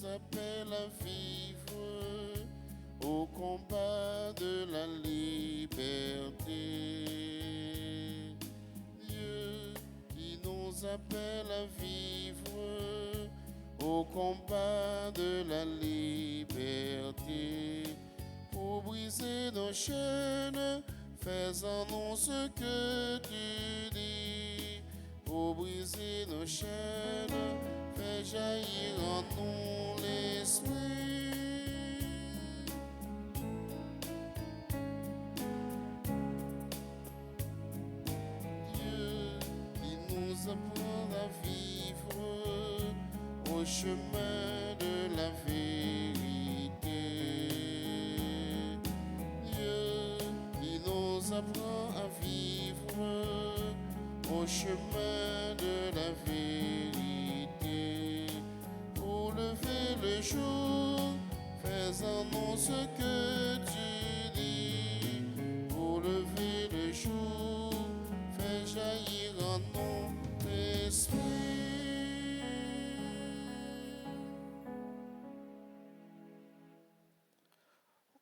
appelle à vivre au combat de la liberté. Dieu qui nous appelle à vivre au combat de la liberté. Pour briser nos chaînes, fais en nous ce que tu dis. Pour briser nos chaînes, fais jaillir en nous l'esprit. Dieu qui nous apprend à vivre au chemin de la vérité. Dieu qui nous apprend à vivre au chemin de la vérité. Pour lever le jour, fais en nous ce que tu dis. Pour lever le jour, fais jaillir en nous l'esprit.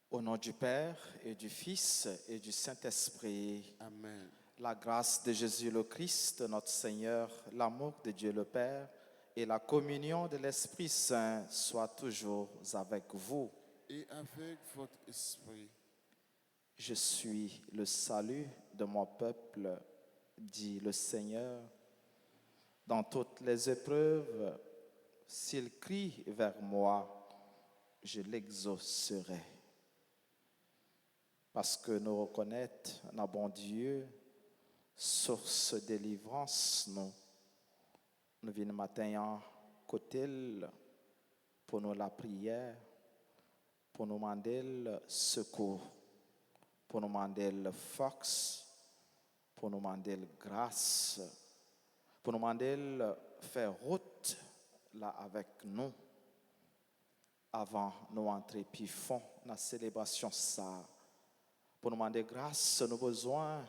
Au nom du Père et du Fils et du Saint-Esprit. Amen. La grâce de Jésus le Christ, notre Seigneur, l'amour de Dieu le Père et la communion de l'Esprit Saint soient toujours avec vous. Et avec votre esprit. Je suis le salut de mon peuple, dit le Seigneur. Dans toutes les épreuves, s'il crie vers moi, je l'exaucerai. Parce que nous reconnaissons notre bon Dieu, source de délivrance, nous venons matin côté pour nous la prière, pour nous demander le secours, pour nous demander la force, pour nous demander la grâce, pour nous demander de faire route là avec nous avant nous entrer plus fond dans la célébration ça. Pour nous demander grâce, nos besoins.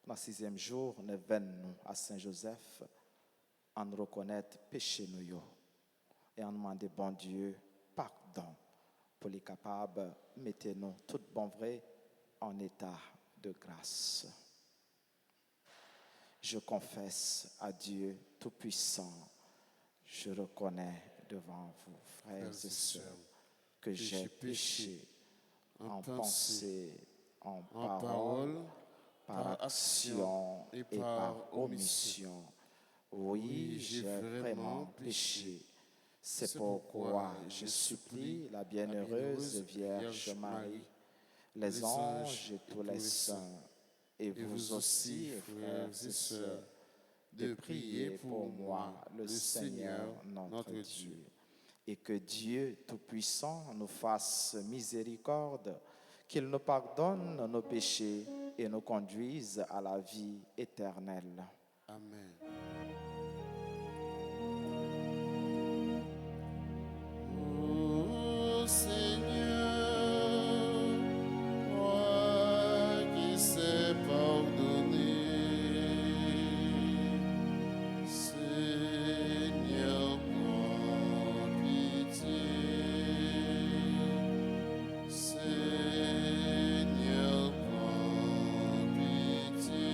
Dans le 6e jour, nous venons à Saint-Joseph en reconnaître péché nous et en demander bon Dieu pardon pour les capables mettez-nous tout bon vrai en état de grâce. Je confesse à Dieu Tout-Puissant, je reconnais devant vous, frères et sœurs, que j'ai péché en pensée, en parole, par action et par omission. Oui, j'ai vraiment péché. C'est pourquoi je supplie la bienheureuse Vierge Marie, les anges et tous les saints, et vous aussi, frères et sœurs, de prier pour moi, le Seigneur notre Dieu, et que Dieu Tout-Puissant nous fasse miséricorde, qu'il nous pardonne nos péchés et nous conduise à la vie éternelle. Amen. Ô Seigneur, toi qui sais pardonner, Seigneur, prends pitié. Seigneur, prends pitié.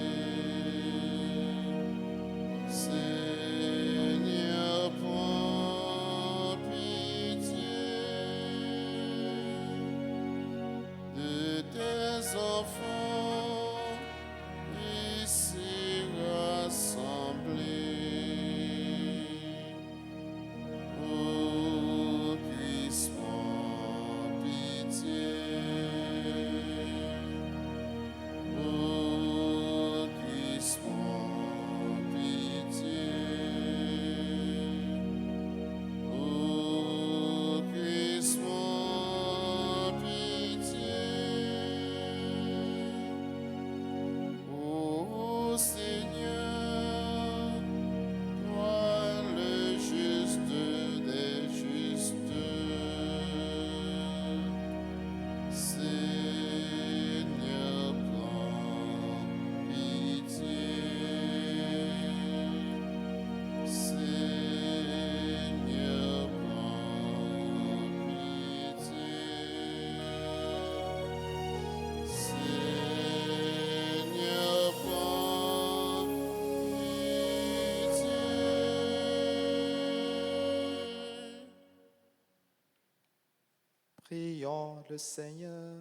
Prions le Seigneur.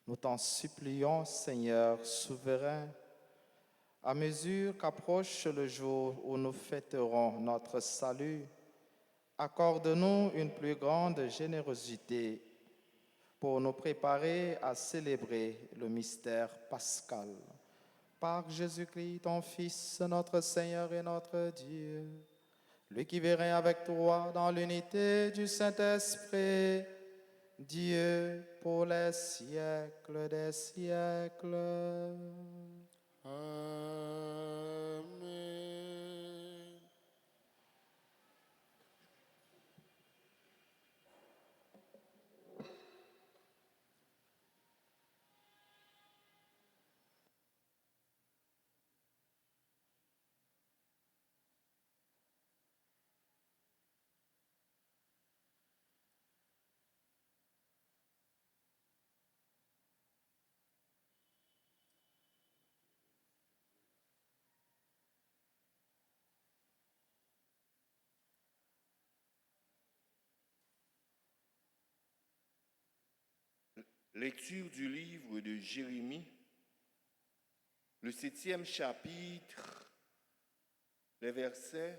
Nous t'en supplions, Seigneur souverain, à mesure qu'approche le jour où nous fêterons notre salut, accorde-nous une plus grande générosité pour nous préparer à célébrer le mystère pascal. Par Jésus-Christ, ton Fils, notre Seigneur et notre Dieu, lui qui vit avec toi dans l'unité du Saint-Esprit, Dieu pour les siècles des siècles. Amen. Lecture du livre de Jérémie, le 7e chapitre, les versets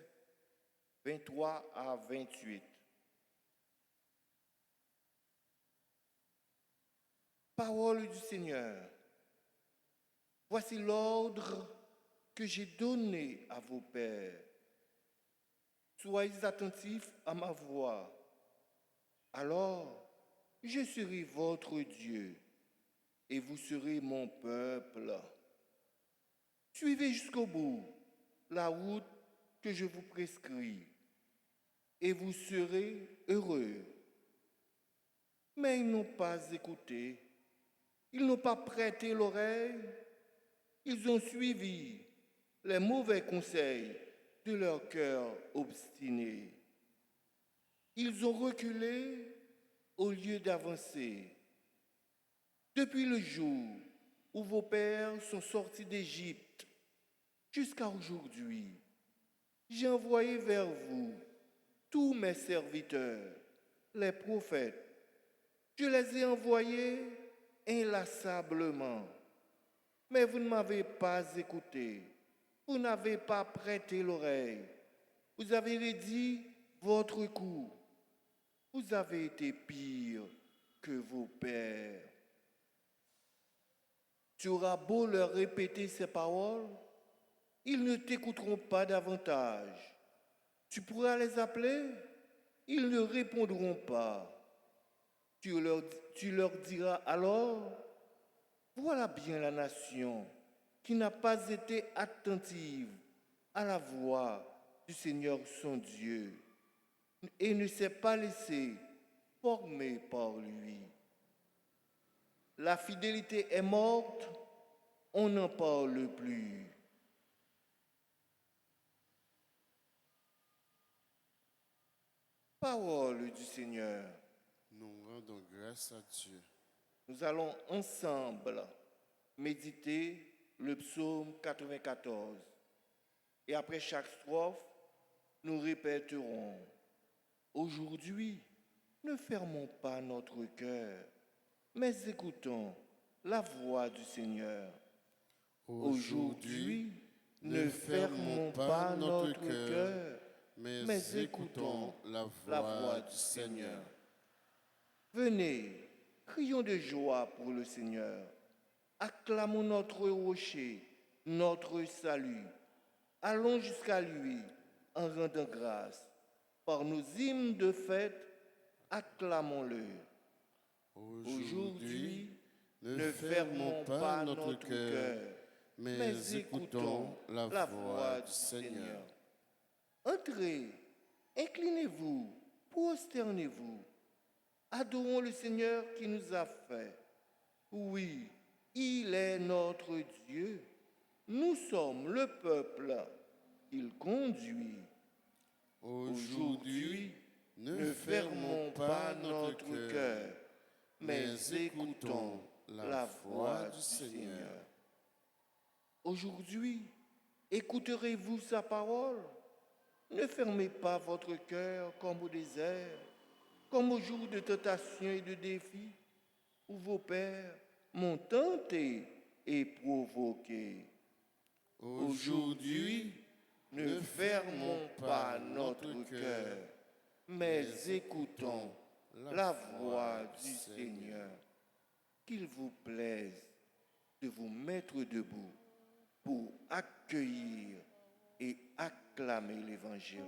23 à 28. Parole du Seigneur, voici l'ordre que j'ai donné à vos pères. Soyez attentifs à ma voix. Alors, je serai votre Dieu et vous serez mon peuple. Suivez jusqu'au bout la route que je vous prescris et vous serez heureux. Mais ils n'ont pas écouté, ils n'ont pas prêté l'oreille, ils ont suivi les mauvais conseils de leur cœur obstiné. Ils ont reculé au lieu d'avancer. Depuis le jour où vos pères sont sortis d'Égypte jusqu'à aujourd'hui, j'ai envoyé vers vous tous mes serviteurs, les prophètes. Je les ai envoyés inlassablement, mais vous ne m'avez pas écouté, vous n'avez pas prêté l'oreille, vous avez réduit votre cou, vous avez été pire que vos pères. Tu auras beau leur répéter ces paroles, ils ne t'écouteront pas davantage. Tu pourras les appeler, ils ne répondront pas. Tu leur diras alors, voilà bien la nation qui n'a pas été attentive à la voix du Seigneur son Dieu et ne s'est pas laissé former par lui. La fidélité est morte, on n'en parle plus. Parole du Seigneur. Nous rendons grâce à Dieu. Nous allons ensemble méditer le psaume 94. Et après chaque strophe, nous répéterons, aujourd'hui, ne fermons pas notre cœur, mais écoutons la voix du Seigneur. Aujourd'hui, ne fermons pas notre cœur, mais écoutons la voix du Seigneur. Venez, crions de joie pour le Seigneur. Acclamons notre rocher, notre salut. Allons jusqu'à lui en rendant grâce. Par nos hymnes de fête, acclamons-le. Aujourd'hui, ne fermons pas notre cœur, mais écoutons la voix du Seigneur. Entrez, inclinez-vous, prosternez-vous. Adorons le Seigneur qui nous a fait. Oui, il est notre Dieu. Nous sommes le peuple qu'il conduit. Aujourd'hui, ne fermons pas notre cœur, mais écoutons la voix du Seigneur. Aujourd'hui, écouterez-vous sa parole? Ne fermez pas votre cœur comme au désert, comme au jour de tentation et de défi, où vos pères m'ont tenté et provoqué. Aujourd'hui, ne fermons pas notre cœur, mais écoutons la voix du Seigneur. Qu'il vous plaise de vous mettre debout pour accueillir et acclamer l'Évangile.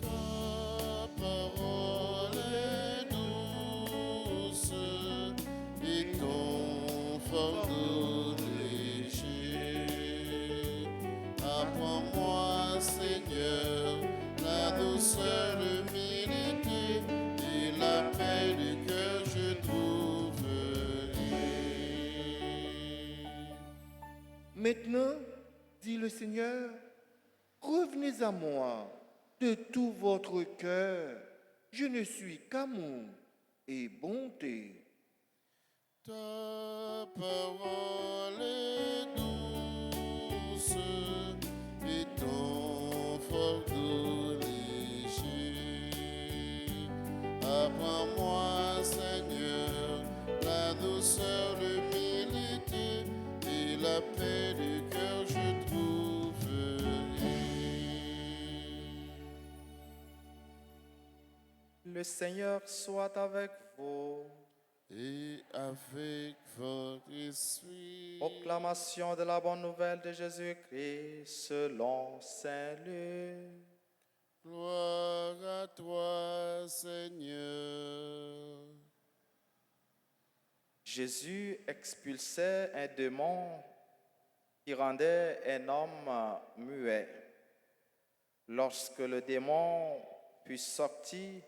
Ta parole est douce et ton fardeau léger. Apprends-moi, Seigneur, la douceur, l'humilité et la paix du cœur, je trouverai. Maintenant, dit le Seigneur, revenez à moi de tout votre cœur. Je ne suis qu'amour et bonté. Ta parole est douce et ton fardeau léger. Apprends-moi, Seigneur, la douceur, l'humilité et la paix du cœur, je trouverai. Le Seigneur soit avec vous. Et avec votre esprit. Proclamation de la bonne nouvelle de Jésus-Christ selon Saint Luc. Gloire à toi, Seigneur. Jésus expulsait un démon qui rendait un homme muet. Lorsque le démon fut sorti,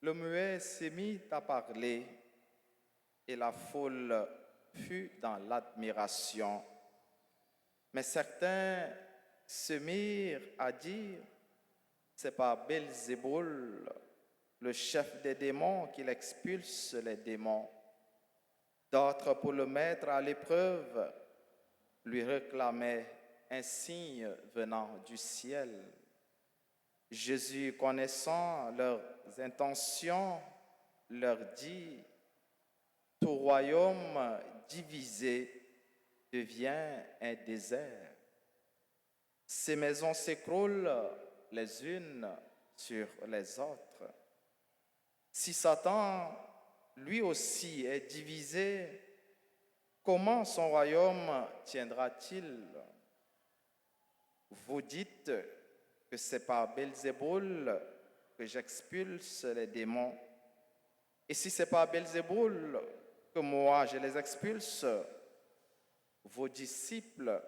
le muet s'est mis à parler et la foule fut dans l'admiration. Mais certains se mirent à dire, c'est par Belzéboul, le chef des démons, qu'il expulse les démons. D'autres, pour le mettre à l'épreuve, lui réclamaient un signe venant du ciel. Jésus, connaissant leurs intentions, leur dit, tout royaume divisé devient un désert. Ces maisons s'écroulent les unes sur les autres. Si Satan, lui aussi, est divisé, comment son royaume tiendra-t-il? Vous dites que c'est par Belzéboul que j'expulse les démons. Et si c'est par Belzéboul que moi je les expulse, vos disciples,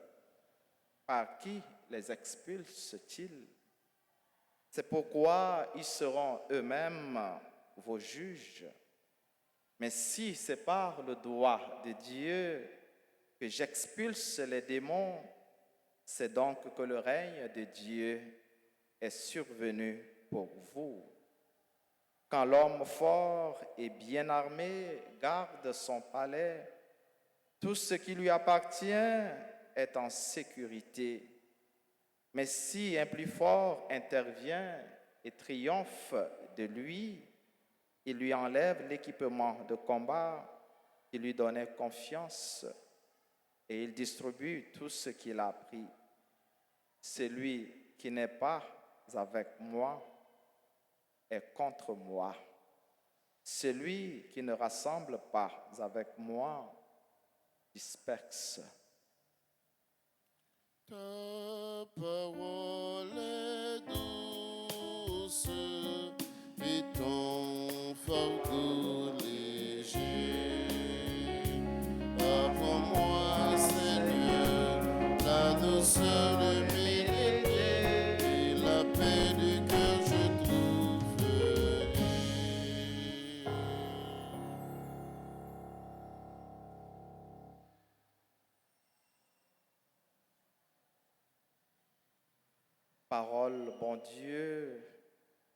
par qui les expulsent-ils? C'est pourquoi ils seront eux-mêmes vos juges. Mais si c'est par le doigt de Dieu que j'expulse les démons, c'est donc que le règne de Dieu est survenu pour vous. Quand l'homme fort et bien armé garde son palais, tout ce qui lui appartient est en sécurité. Mais si un plus fort intervient et triomphe de lui, il lui enlève l'équipement de combat qui lui donnait confiance et il distribue tout ce qu'il a pris. Celui qui n'est pas avec moi est contre moi. Celui qui ne rassemble pas avec moi disperse. Ta parole est douce et ton fardeau léger. Apprends-moi, Seigneur, la douceur, l'humilité et la paix du cœur, je trouverai. Parole, bon Dieu,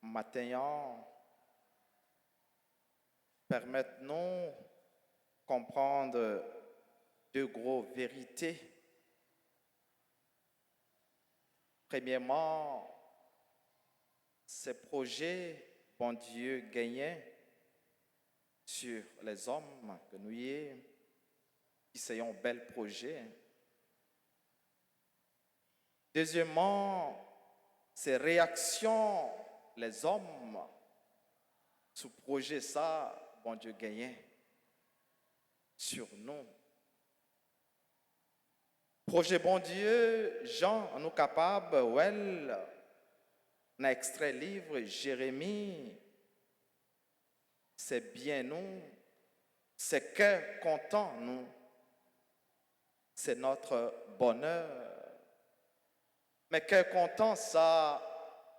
m'atteignant, permette-nous comprendre deux grosses vérités Premièrement, ces projets, bon Dieu, gagnait sur les hommes que nous y est, qui sont un bel projet. Deuxièmement, ces réactions, les hommes, sous projet ça, bon Dieu, gagnait sur nous. Projet bon Dieu, Jean, nous capables, well, dans extrait livre Jérémie, c'est bien nous, c'est cœur content nous, c'est notre bonheur. Mais cœur content, ça,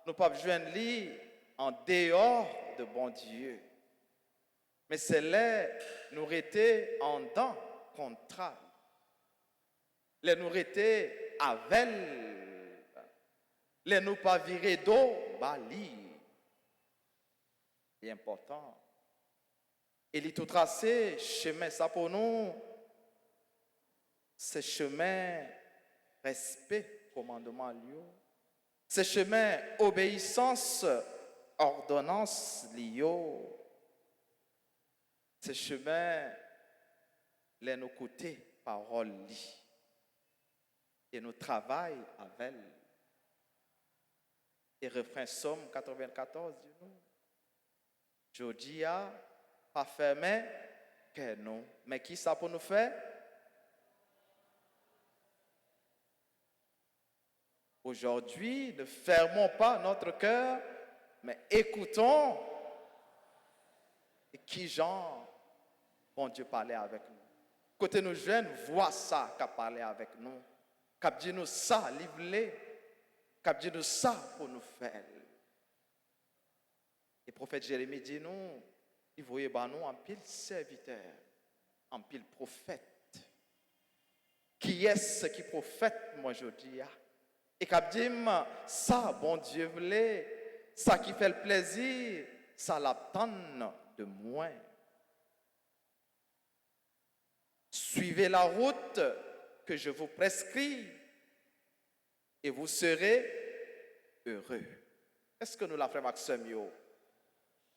nous pas besoin de lire en dehors de bon Dieu. Mais c'est là, nous rester en dedans, contrat. Les nous rester avec, les nous pas virer d'eau, bali. C'est important. Et il tout tracé, chemin ça pour nous, c'est chemin respect, commandement lieu. C'est chemin obéissance, ordonnance lieu. C'est chemin les nous côtés, parole li. Et nous travaillons avec. Et refrain Somme 94 dit nous. Jodia, pas fermé que nous. Mais qui ça pour nous faire? Aujourd'hui, ne fermons pas notre cœur, mais écoutons qui genre, bon Dieu parlait avec nous. Côté nous jeunes, vois ça qu'a parlé avec nous. Qu'a dit nous ça, livre-les. Qu'a dit nous ça pour nous faire. Et le prophète Jérémie dit nous, il voyait nous en pile serviteur, en pile prophète. Qui est-ce qui prophète, moi je dis? Et qu'a dit ça, bon Dieu voulait, ça qui fait le plaisir, ça l'attend de moi. Suivez la route que je vous prescris et vous serez heureux. Est-ce que nous la frère Maxime yo?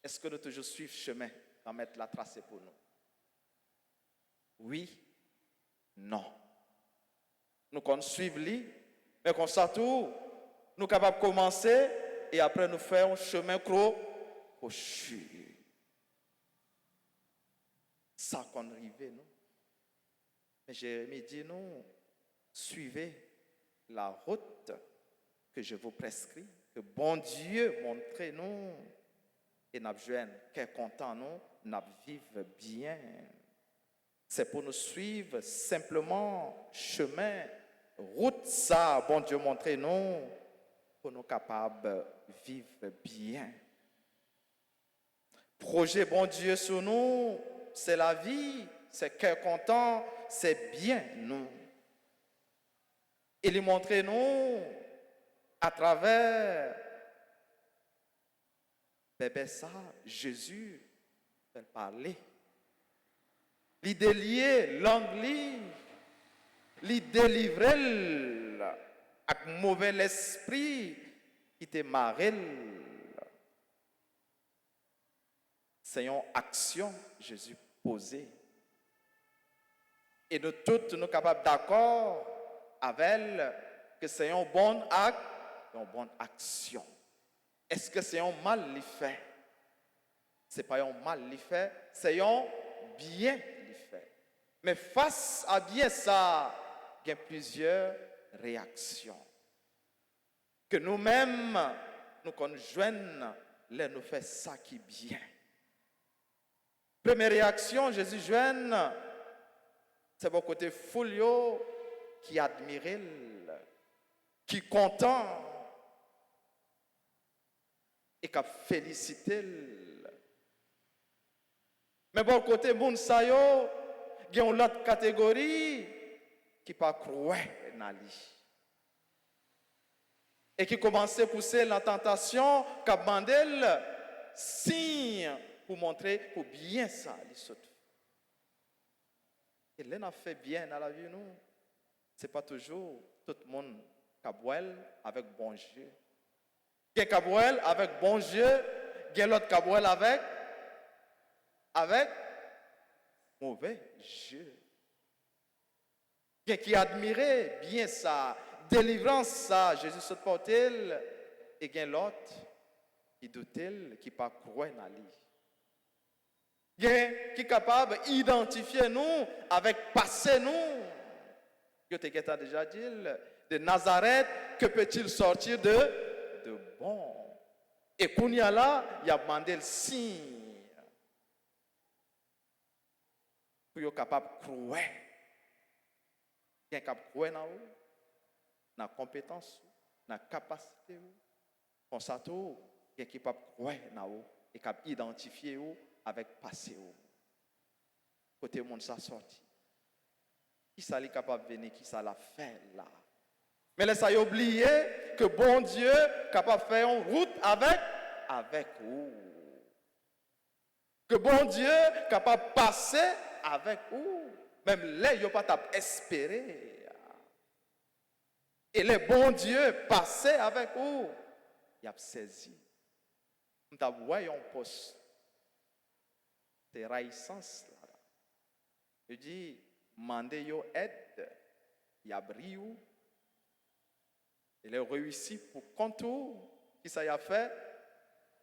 Est-ce que nous toujours suivons chemin dans mettre la tracée pour nous? Oui, non. Nous qu'on suivre lui, mais qu'on ça tout, nous capables de commencer et après nous faire un chemin crochu. Ça qu'on arrive, nous. Mais Jérémie dit nous, suivez la route que je vous prescris, que bon Dieu montre nous et nous joignent, qu'est content nous vivre bien. C'est pour nous suivre simplement chemin, route ça, bon Dieu montre nous pour nous capables de vivre bien. Projet bon Dieu sur nous, c'est la vie, c'est cœur content, c'est bien nous. Il montre nous à travers bébé ça, Jésus peut parler. Il délier l'anglais, il délivrer avec mauvais esprit qui te marre. C'est une action Jésus posée. Et nous tous nous capables d'accord avec que c'est un bon acte, une bonne action. Est-ce que c'est un mal li fait? C'est pas un mal li fait, c'est un bien li fait. Mais face à bien ça, il y a plusieurs réactions. Que nous-mêmes, nous conjoignons, nous fait ça qui est bien. Première réaction, Jésus joigne, c'est mon côté foulio qui admire, qui content et qui félicite. Mais bon côté moun sa yo, il y a une autre catégorie qui pas croire dans lui. Et qui commence à pousser la tentation, qui bandel signe pour montrer pour bien ça les saute. Et l'on a fait bien dans la vie nous. C'est pas toujours tout le monde Cabouel avec bon Dieu. Gen Cabouel avec bon Dieu, gen l'autre Cabouel avec mauvais Dieu. Gen qui admirait bien ça, délivrance ça, Jésus se portait, et gen l'autre qui doutait, qui pas croire dans lui. Gen qui est capable d'identifier nous avec passé nous. Je t'ai déjà dit, de Nazareth, que peut-il sortir de bon? Et qu'on y a là, il a demandé le signe pour être capable de croire. Il est capable de croire dans la compétence, dans la capacité. Comme ça, tout, il est capable de croire dans vous et capable d'identifier avec le passé. Côté le monde ça sorti. Qui ça est capable de venir, qui ça l'a fait là? Mais laissez a oublié que bon Dieu est capable de faire une route avec vous. Que bon Dieu est capable de passer avec vous. Même là, il n'y a pas espéré. Et le bon Dieu passait avec vous. Il a saisi. Nous avons un poste de raissance là. Il dit, mandez yo aide. Il a brillé. Il a réussi pour contour. Qui ça y a fait?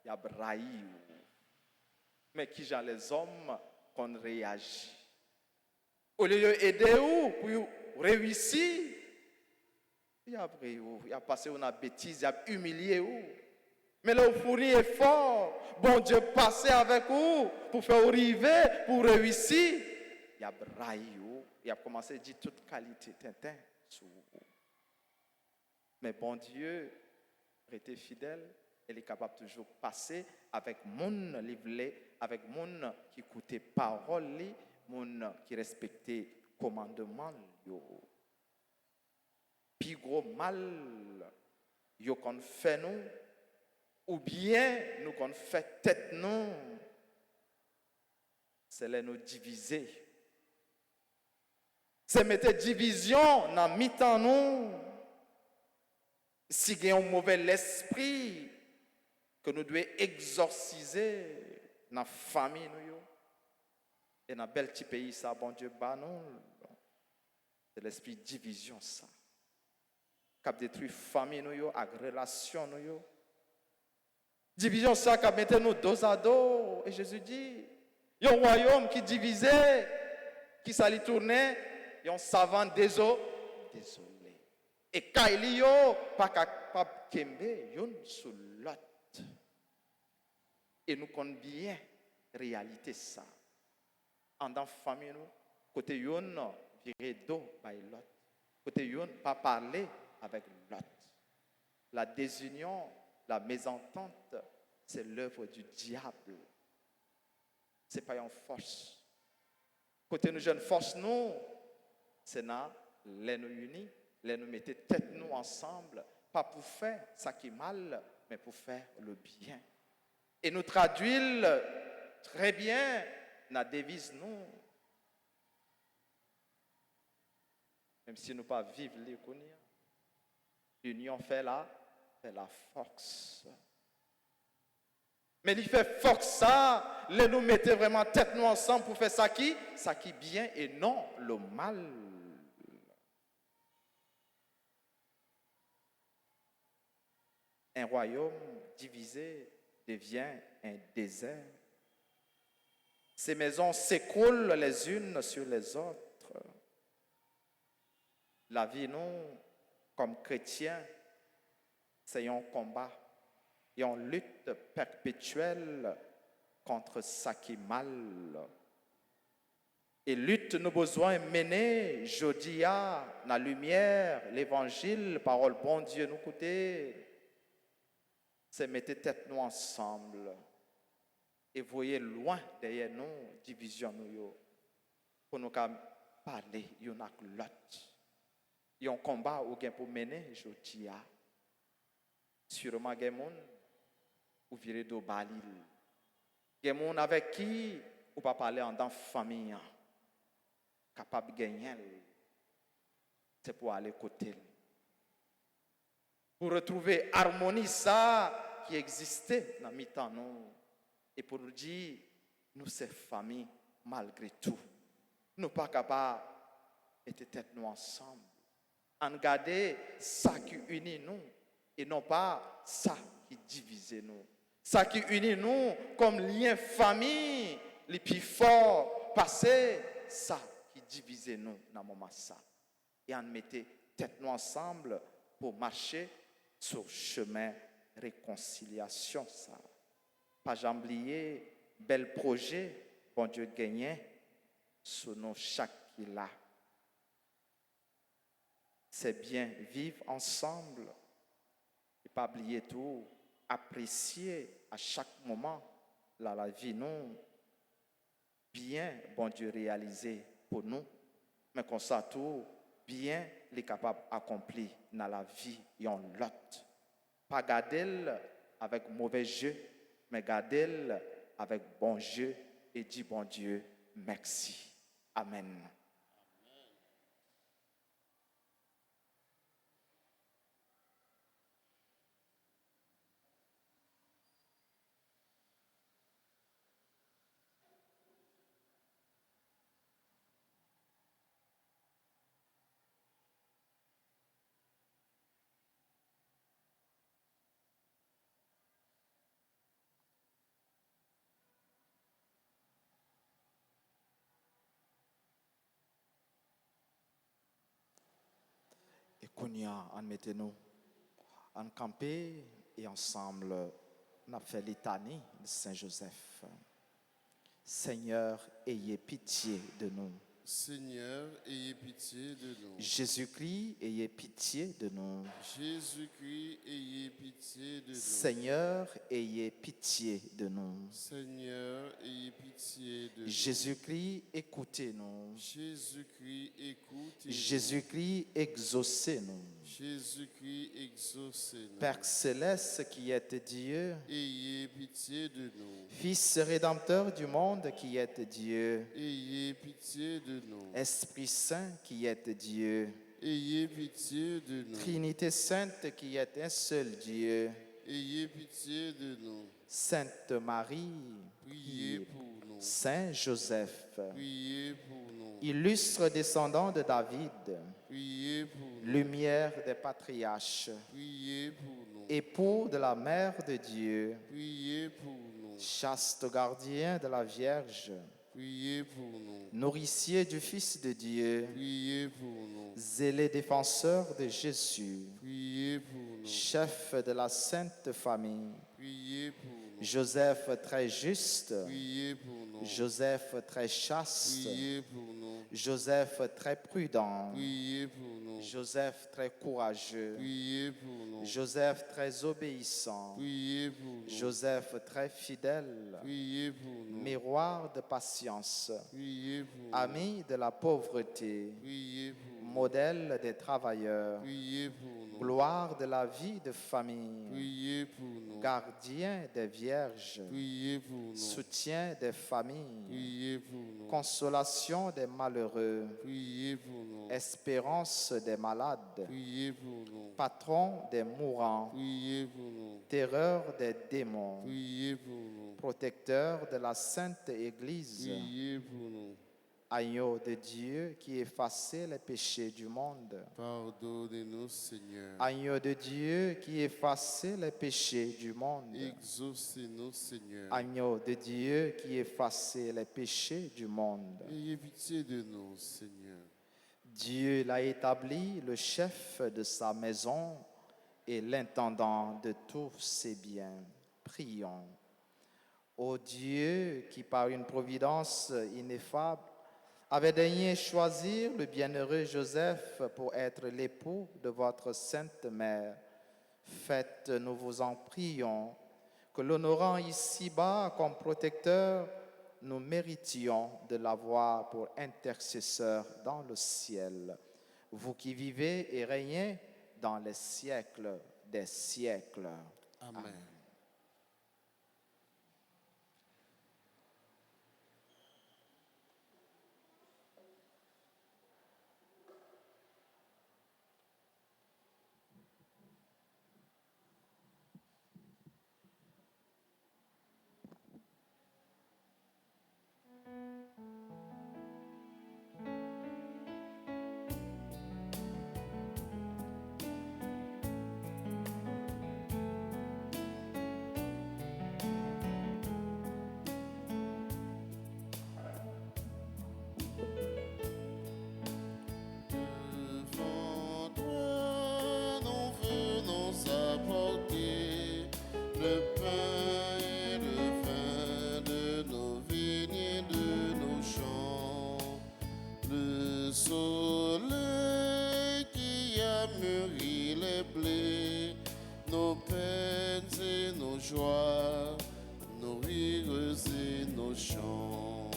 Il a braillé. Mais qui genre les hommes qu'on réagit? Au lieu d'aider pour réussir, il a braillé. Il a passé une bêtise, il a humilié. Mais là, vous fournit effort. Bon Dieu passait avec vous pour faire arriver, pour réussir. Il a braillé. Il a commencé à dire toute qualité tintin sur vous. Mais bon Dieu était fidèle, il est capable de toujours passer avec mon livret, avec mon qui écoutait parole, mon qui respectait commandement. Puis gros mal, yo qu'on fait nous, ou bien nous qu'on fait tête nous, c'est là nous diviser. C'est mettre division dans mi-temps nous. Si il y a un mauvais esprit que nous devons exorciser dans la famille et dans le bel petit pays, ça, bon Dieu, c'est l'esprit de division, ça. Qui a détruit la famille, la relation. Division, ça, qui a mis nous dos à dos. Et Jésus dit, il y a un royaume qui divisait, qui s'allait tourner, il y a un savant désolé. Et quand il y a pas capable de kembe, yon sur l'autre. Et nous connaissons bien la réalité ça. En dans la famille, côté yon viré dos par l'autre. Côté yon pas parler avec l'autre. La désunion, la mésentente, c'est l'œuvre du diable. Ce n'est pas une force. Côté nous jeunes force, nous, c'est là, les nous unis. Nous mettons tête nous ensemble, pas pour faire ça qui est mal, mais pour faire le bien. Et nous traduisons très bien la devise nous. Même si nous ne pas vivre l'économie, l'union fait la force. Mais il fait force ça, nous mettons vraiment tête nous ensemble pour faire ça qui bien et non le mal. Un royaume divisé devient un désert. Ces maisons s'écroulent les unes sur les autres. La vie, nous, comme chrétiens, c'est un combat, une lutte perpétuelle contre ce qui est mal. Et lutte nous besoin mener, jeudi à la lumière, l'évangile, parole bon Dieu nous coûter. C'est mettre tête nous ensemble et voyez loin derrière nous, division nous, pour nous parler y'en a l'autre. Il y a un combat ou bien pour mener, je dis, sûrement il y a des gens ou virer de balil. Il y a des gens avec qui ou pas parler en dans famille, capable de gagner, c'est pour aller côté. pour retrouver harmonie ça qui existait dans mi-temps nous et pour nous dire nous c'est famille malgré tout. Nous pas capables de tête nous ensemble. En garder ça qui unit nous et non pas ça qui divise nous. Ça qui unit nous comme lien famille, les plus forts passé, ça qui divise nous dans le moment ça. Et on mettait tête nous ensemble pour marcher sur le chemin réconciliation ça. Pas jamais oublier bel projet bon Dieu gagné sur nous chaque qui là. C'est bien vivre ensemble et pas oublier tout, apprécier à chaque moment la vie nous bien bon Dieu réalisé pour nous, mais comme ça tout bien les capables d'accomplir dans la vie yon l'autre. Pas garder avec mauvais jeu, mais garder avec bon jeu et dit bon Dieu merci. Amen. Et qu'on y a, admettez-nous, en camper et ensemble, on a fait litanie de Saint-Joseph. Seigneur, ayez pitié de nous. Seigneur, ayez pitié de nous. Jésus-Christ, ayez pitié de nous. Jésus-Christ, ayez pitié de nous. Seigneur, ayez pitié de nous. Seigneur, ayez pitié de nous. Jésus-Christ, écoutez-nous. Jésus-Christ, écoutez-nous. Jésus-Christ, exaucez-nous. Jésus-Christ, exaucez-nous. Père céleste qui êtes Dieu, Ayez pitié de nous. Fils rédempteur du monde qui êtes Dieu, Ayez pitié de nous. Esprit Saint qui êtes Dieu, Ayez pitié de nous. Trinité Sainte qui êtes un seul Dieu, Ayez pitié de nous. Sainte Marie, Priez pour nous. Saint Joseph, Priez pour nous. illustre descendant de David, Priez pour nous. lumière des patriarches, Priez pour nous. époux de la Mère de Dieu, Priez pour nous. chaste gardien de la Vierge, Priez pour nous. nourricier du Fils de Dieu, Priez pour nous. zélé défenseur de Jésus, Priez pour nous. chef de la Sainte Famille, Priez pour nous. Joseph très juste, Priez pour nous. Joseph très chaste, Priez pour nous. Joseph très prudent, Priez pour nous. Joseph très courageux, Priez pour nous. Joseph très obéissant, Priez pour nous. Joseph très fidèle, Priez pour nous. miroir de patience, Priez pour nous. ami de la pauvreté, Priez pour nous. modèle des travailleurs, Priez pour nous. gloire de la vie de famille, Priez pour nous. gardien des vierges, Priez pour nous. soutien des familles, Priez pour nous. consolation des malheureux, Priez pour nous. espérance des malades, Priez pour nous. patron des mourants, Priez pour nous. terreur des démons, Priez pour nous. protecteur de la Sainte Église, Priez pour nous. agneau de Dieu qui effaçait les péchés du monde, Pardonnez-nous, Seigneur. agneau de Dieu qui effaçait les péchés du monde, Exaucez-nous, Seigneur. agneau de Dieu qui effaçait les péchés du monde. Ayez pitié de nous, Seigneur. Dieu l'a établi le chef de sa maison et l'intendant de tous ses biens. Prions. Ô Dieu qui par une providence ineffable avait daigné choisir le bienheureux Joseph pour être l'époux de votre sainte mère, faites, nous vous en prions, que l'honorant ici-bas comme protecteur, nous méritions de l'avoir pour intercesseur dans le ciel. Vous qui vivez et régnez dans les siècles des siècles. Amen. soleil qui a mûri les blés, nos peines et nos joies, nos rires et nos chants.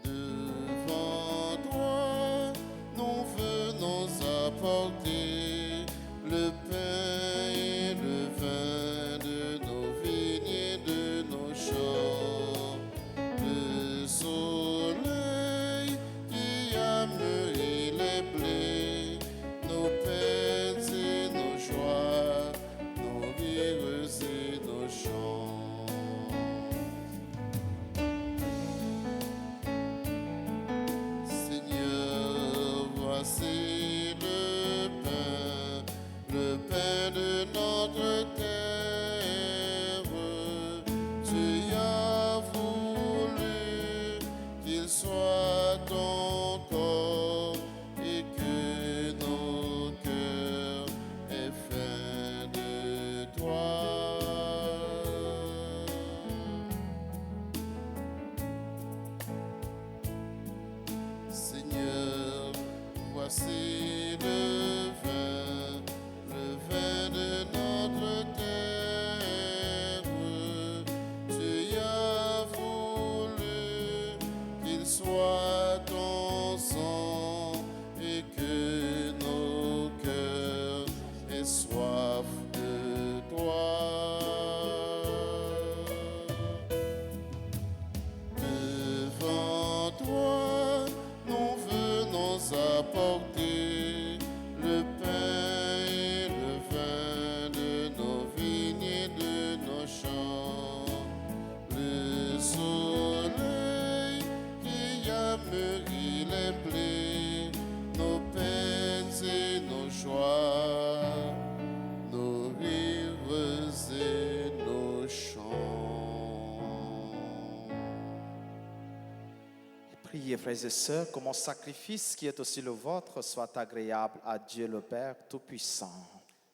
Devant toi, nous venons apporter le pain et le vin de nos vignes et de nos champs. Le soleil qui a mûri les blés, nos peines et nos joies, nos rires et nos chants. Seigneur, voici le pain de notre terre. Tu as voulu qu'il soit ton corps et que nos cœurs aient faim de toi. Seigneur, voici le vin de notre terre. Tu as voulu qu'il soit ton sang et que nos cœurs aient soif de toi. Devant toi, nous venons apporter le pain et le vin de nos vignes et de nos champs. Le soleil qui a mûri les blés, nos peines et nos joies, nos rires et nos chants. Priez, frères et sœurs, que mon sacrifice qui est aussi le vôtre soit agréable à Dieu le Père Tout-Puissant.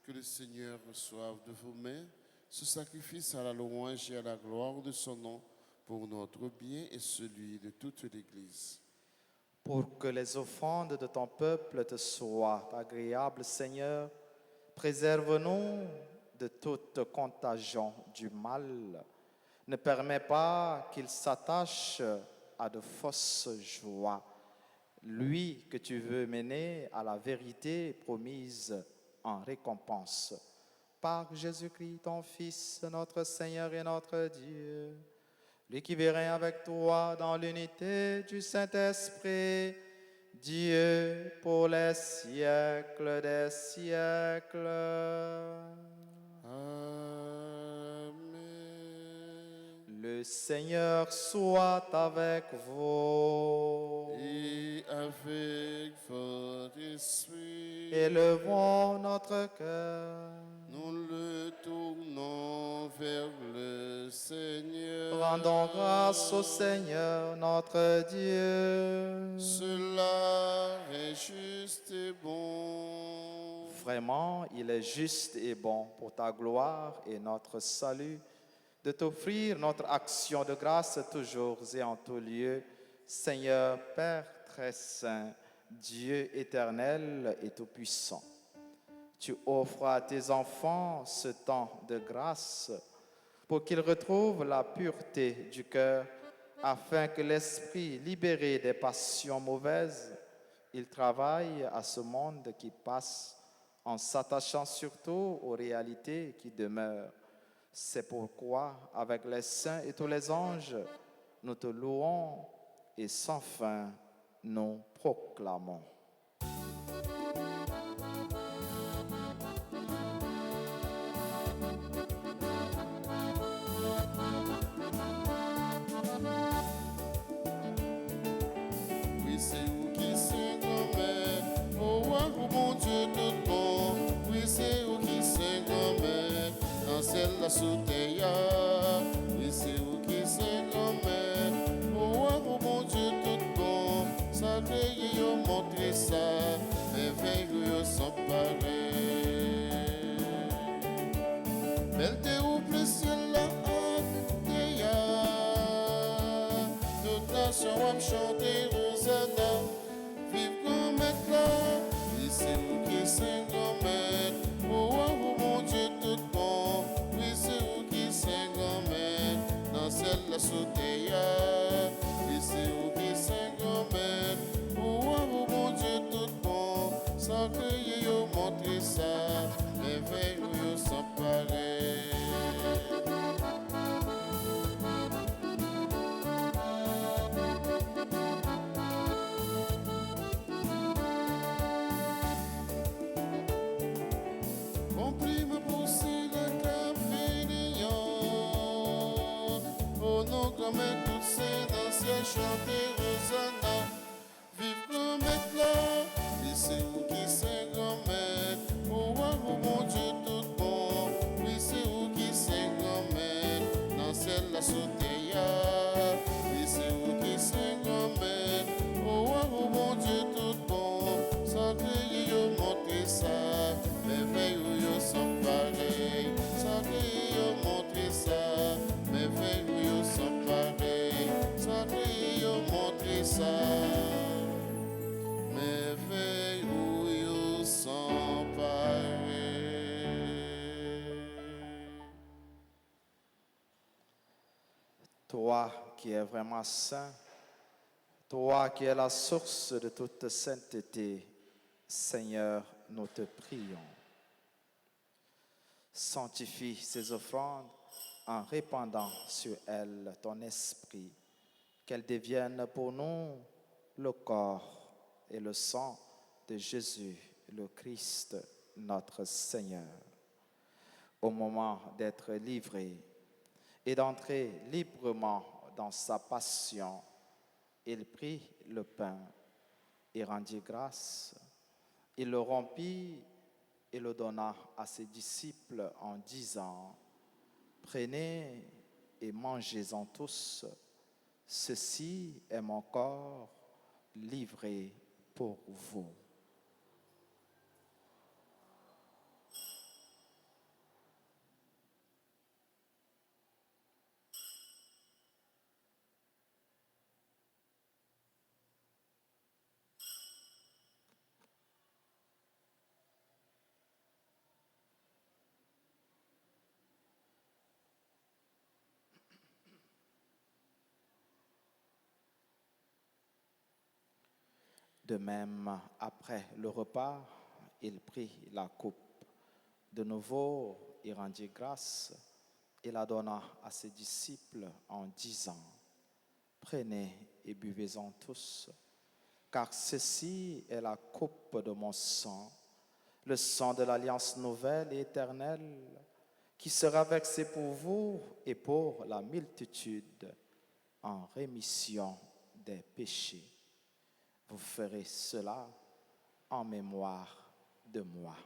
Que le Seigneur reçoive de vos mains ce sacrifice à la louange et à la gloire de son nom pour notre bien et celui de toute l'Église. Pour que les offrandes de ton peuple te soient agréables, Seigneur, préserve-nous de toute contagion du mal. Ne permets pas qu'il s'attache à de fausses joies. Lui que tu veux mener à la vérité promise en récompense. Par Jésus-Christ, ton Fils, notre Seigneur et notre Dieu, lui qui vit règne avec toi dans l'unité du Saint-Esprit, Dieu pour les siècles des siècles. Amen. Le Seigneur soit avec vous. Et avec votre esprit, Élevons notre cœur. nous le tournons vers le Seigneur. Rendons grâce au Seigneur notre Dieu. Cela est juste et bon. Vraiment, il est juste et bon pour ta gloire et notre salut de t'offrir notre action de grâce toujours et en tout lieu, Seigneur Père très saint, Dieu éternel et tout-puissant. Tu offres à tes enfants ce temps de grâce pour qu'ils retrouvent la pureté du cœur, afin que l'esprit libéré des passions mauvaises, il travaille à ce monde qui passe en s'attachant surtout aux réalités qui demeurent. C'est pourquoi, avec les saints et tous les anges, nous te louons et sans fin nous proclamons. Oui, c'est vous qui saint grand-mère, oh roi, oh mon Dieu tout bon. Oui, c'est vous qui saint grand-mère, dans celle la souterre. Oui, c'est vous qui saint grand-mère, oh roi, oh mon Dieu tout bon. Ça veille, yo montré ça, merveille, yo sans pareil. Belle te ou plus ciel la hâte, comme toutes ces dans le ciel chanter Hosanna. Vive grand-mère là, et c'est où qui c'est grand-mère. Oh, oh, mon Dieu tout bon, oui c'est où qui c'est grand-mère. Dans le ciel la sauteilla, oui c'est où qui c'est grand-mère. Oh, oh, mon Dieu tout bon, sacré yo montré ça, merveille où yo sont pareils. Sacré yo montré ça, merveille où yo sont pareils. Sacré yo montré ça. Merveille où ils sont pareils. Toi qui es vraiment saint, toi qui es la source de toute sainteté, Seigneur, nous te prions. Sanctifie ces offrandes en répandant sur elles ton esprit, qu'elles deviennent pour nous le corps et le sang de Jésus, le Christ, notre Seigneur. Au moment d'être livré et d'entrer librement dans sa passion, il prit le pain et rendit grâce. Il le rompit et le donna à ses disciples en disant, « Prenez et mangez-en tous, ceci est mon corps livré pour vous. » De même, après le repas, il prit la coupe. De nouveau, il rendit grâce et la donna à ses disciples en disant, « Prenez et buvez-en tous, car ceci est la coupe de mon sang, le sang de l'alliance nouvelle et éternelle, qui sera versé pour vous et pour la multitude en rémission des péchés. Vous ferez cela en mémoire de moi. »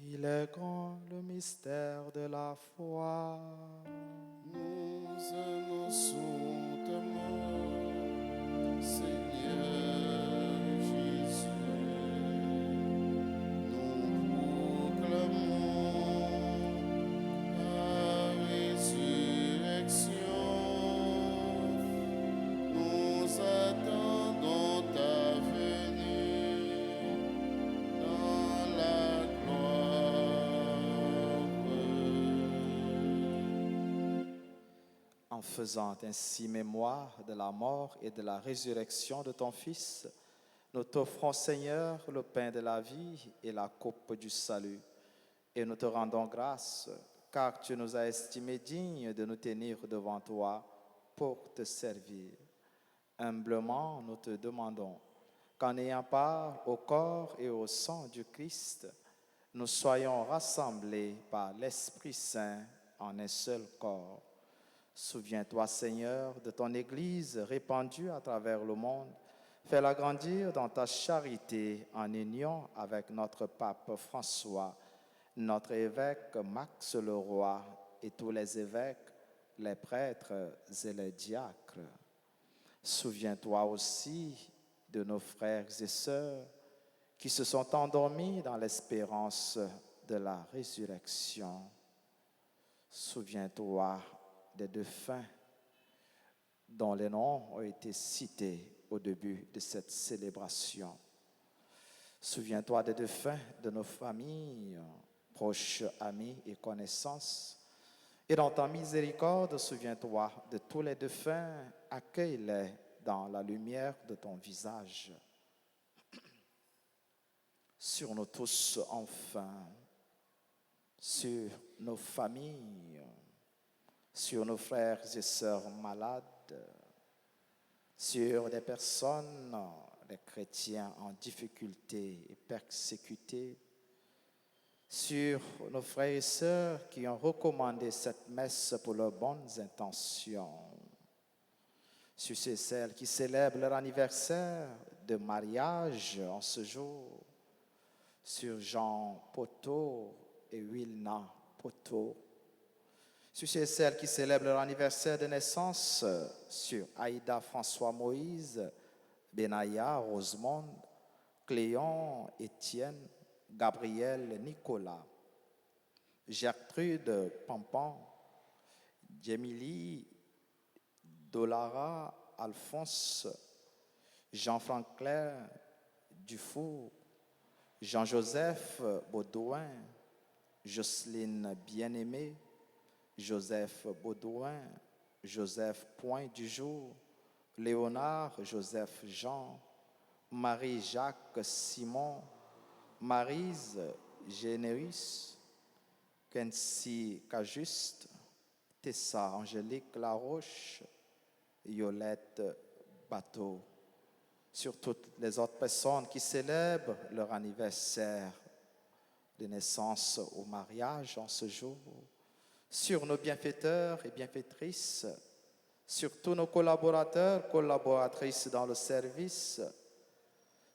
Il est grand le mystère de la foi. Nous annonçons ta mort, Seigneur Jésus. Nous proclamons ta résurrection. Nous attendons ta venue dans la En faisant ainsi mémoire de la mort et de la résurrection de ton Fils, nous t'offrons, Seigneur, le pain de la vie et la coupe du salut. Et nous te rendons grâce, car tu nous as estimés dignes de nous tenir devant toi pour te servir. Humblement, nous te demandons qu'en ayant part au corps et au sang du Christ, nous soyons rassemblés par l'Esprit Saint en un seul corps. Souviens-toi, Seigneur, de ton Église répandue à travers le monde. Fais-la grandir dans ta charité en union avec notre pape François, notre évêque Max Leroy et tous les évêques, les prêtres et les diacres. Souviens-toi aussi de nos frères et sœurs qui se sont endormis dans l'espérance de la résurrection. Souviens-toi des défunts dont les noms ont été cités au début de cette célébration. Souviens-toi des défunts de nos familles, proches, amis et connaissances, Et dans ta miséricorde, souviens-toi de tous les défunts, accueille-les dans la lumière de ton visage. Sur nous tous, enfin, sur nos familles, sur nos frères et sœurs malades, sur des personnes, des chrétiens en difficulté et persécutés, sur nos frères et sœurs qui ont recommandé cette messe pour leurs bonnes intentions, sur celles qui célèbrent leur anniversaire de mariage en ce jour, sur Jean Poteau et Wilna Poteau, sur celles qui célèbrent leur anniversaire de naissance, sur Aïda François Moïse, Benaya Rosemonde, Cléon Étienne, Gabriel Nicolas, Gertrude Pampan, Jemily Dolara Alphonse, Jean-Franck Dufour, Jean-Joseph Baudouin, Jocelyne Bien-Aimée, Joseph Baudouin, Joseph Point du Jour, Léonard Joseph Jean, Marie-Jacques Simon, Maryse Générus, Kensi Cajuste, Tessa Angélique Laroche, Yolette Bateau, sur toutes les autres personnes qui célèbrent leur anniversaire de naissance au mariage en ce jour, sur nos bienfaiteurs et bienfaitrices, sur tous nos collaborateurs, collaboratrices dans le service,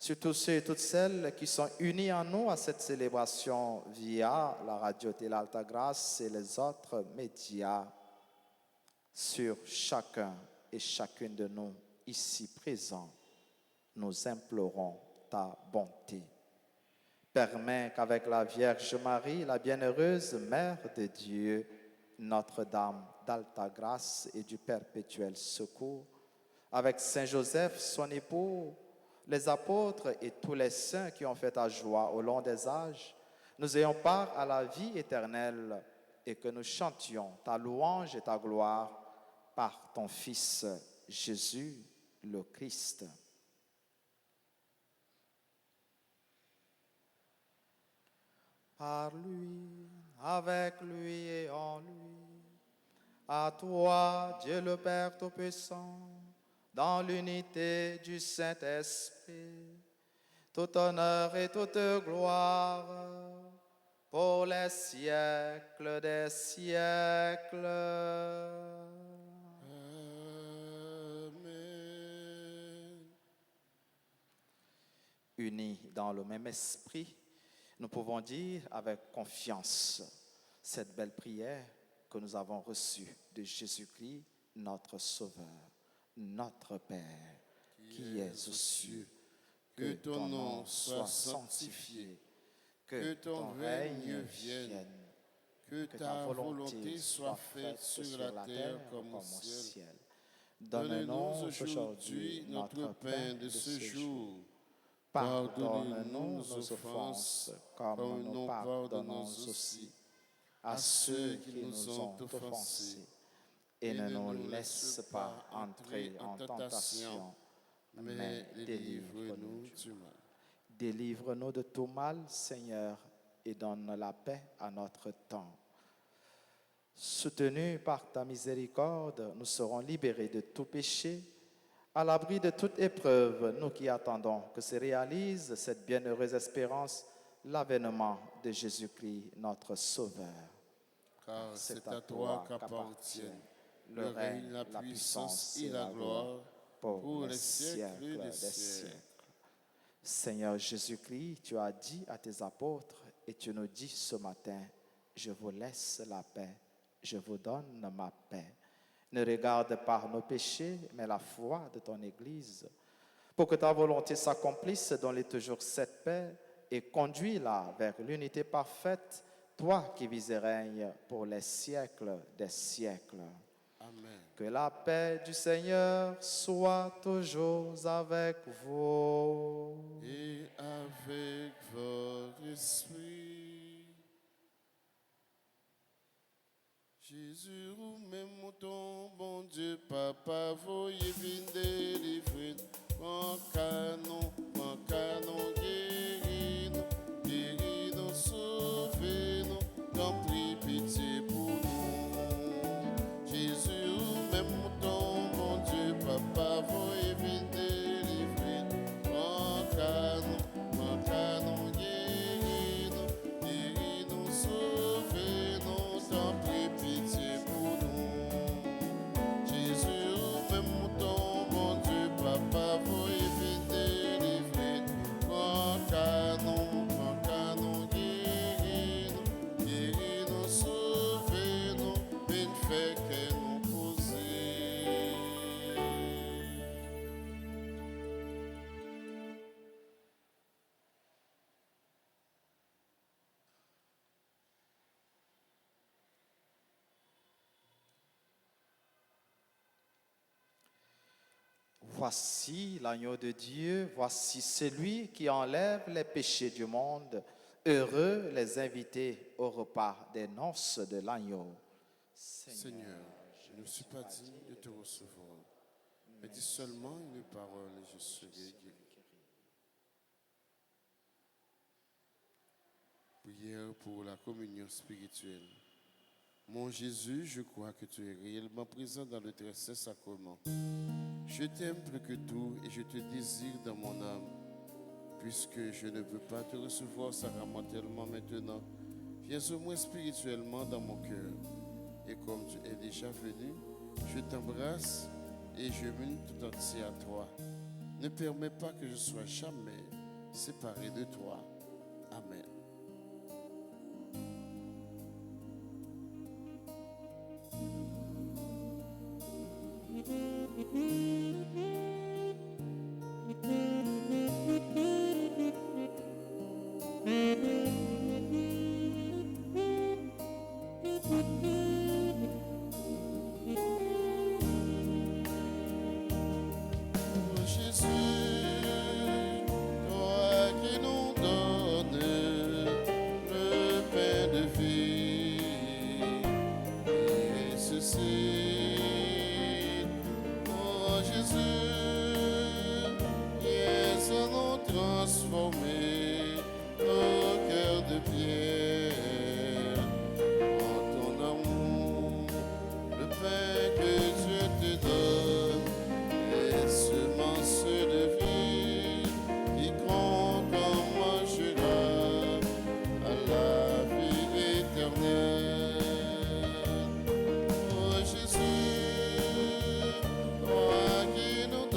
sur tous ceux et toutes celles qui sont unis en nous à cette célébration via la radio Télé Alta Grace et les autres médias, sur chacun et chacune de nous ici présents, nous implorons ta bonté. Permets qu'avec la Vierge Marie, la bienheureuse Mère de Dieu, Notre-Dame d'Alta Grace et du Perpétuel Secours, avec Saint Joseph, son époux, les apôtres et tous les saints qui ont fait ta joie au long des âges, nous ayons part à la vie éternelle et que nous chantions ta louange et ta gloire par ton Fils Jésus le Christ. Par lui, avec lui et en lui, à toi, Dieu le Père Tout-Puissant, dans l'unité du Saint-Esprit, tout honneur et toute gloire pour les siècles des siècles. Amen. Unis dans le même esprit, nous pouvons dire avec confiance cette belle prière que nous avons reçue de Jésus-Christ, notre Sauveur, notre Père, qui es aux cieux. Que ton nom soit sanctifié, que ton règne vienne, que ta volonté soit faite sur la terre comme au ciel. Donne-nous aujourd'hui notre pain de ce jour. Pardonne-nous nos offenses, comme nous pardonnons aussi à ceux qui nous ont offensés. Et ne nous laisse pas entrer en tentation, mais délivre-nous du mal. Délivre-nous de tout mal, Seigneur, et donne la paix à notre temps. Soutenus par ta miséricorde, nous serons libérés de tout péché, à l'abri de toute épreuve, nous qui attendons que se réalise cette bienheureuse espérance, l'avènement de Jésus-Christ, notre Sauveur. Car c'est à toi qu'appartiennent le règne, la puissance et la gloire pour les siècles des siècles. Seigneur Jésus-Christ, tu as dit à tes apôtres et tu nous dis ce matin, je vous laisse la paix, je vous donne ma paix. Ne regarde pas nos péchés, mais la foi de ton Église, pour que ta volonté s'accomplisse, donne-lui toujours cette paix et conduis-la vers l'unité parfaite, toi qui vis et règnes pour les siècles des siècles. Amen. Que la paix du Seigneur soit toujours avec vous. Et avec votre esprit. Jésus, ou même mouton, bon Dieu, papa, voyez vin délivrer. Mon canon, guéris-nous, sauvez-nous, t'en prie pitié pour nous. Jésus, ou même mouton, bon Dieu, papa, voyez vin délivrer. Mon canon, guéris-nous, sauvez-nous, t'en prie pitié pour nous. Jésus, même mouton, mon Dieu, papa, voyez vite délivrer. Mon canon, guéris-nous, sauvez-nous, bien fait que nous poser. Voici l'agneau de Dieu, voici celui qui enlève les péchés du monde. Heureux les invités au repas des noces de l'agneau. Seigneur, je ne suis pas digne de te recevoir, mais dis seulement une parole et je serai guéri. Prière pour la communion spirituelle. Mon Jésus, je crois que tu es réellement présent dans le très saint sacrement. Je t'aime plus que tout et je te désire dans mon âme. Puisque je ne peux pas te recevoir sacramentellement maintenant, viens au moins spirituellement dans mon cœur. Et comme tu es déjà venu, je t'embrasse et je m'unis tout entier à toi. Ne permets pas que je sois jamais séparé de toi. Amen. Jésus, toi qui nous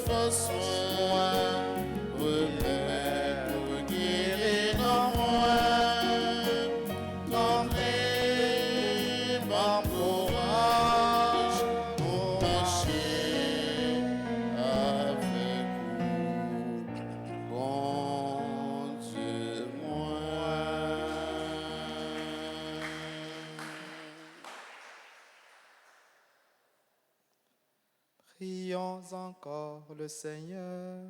fasse-moi remettre pour guérir en moi. Tendez mon courage pour marcher avec vous, bon Dieu moi. Prions encore le Seigneur.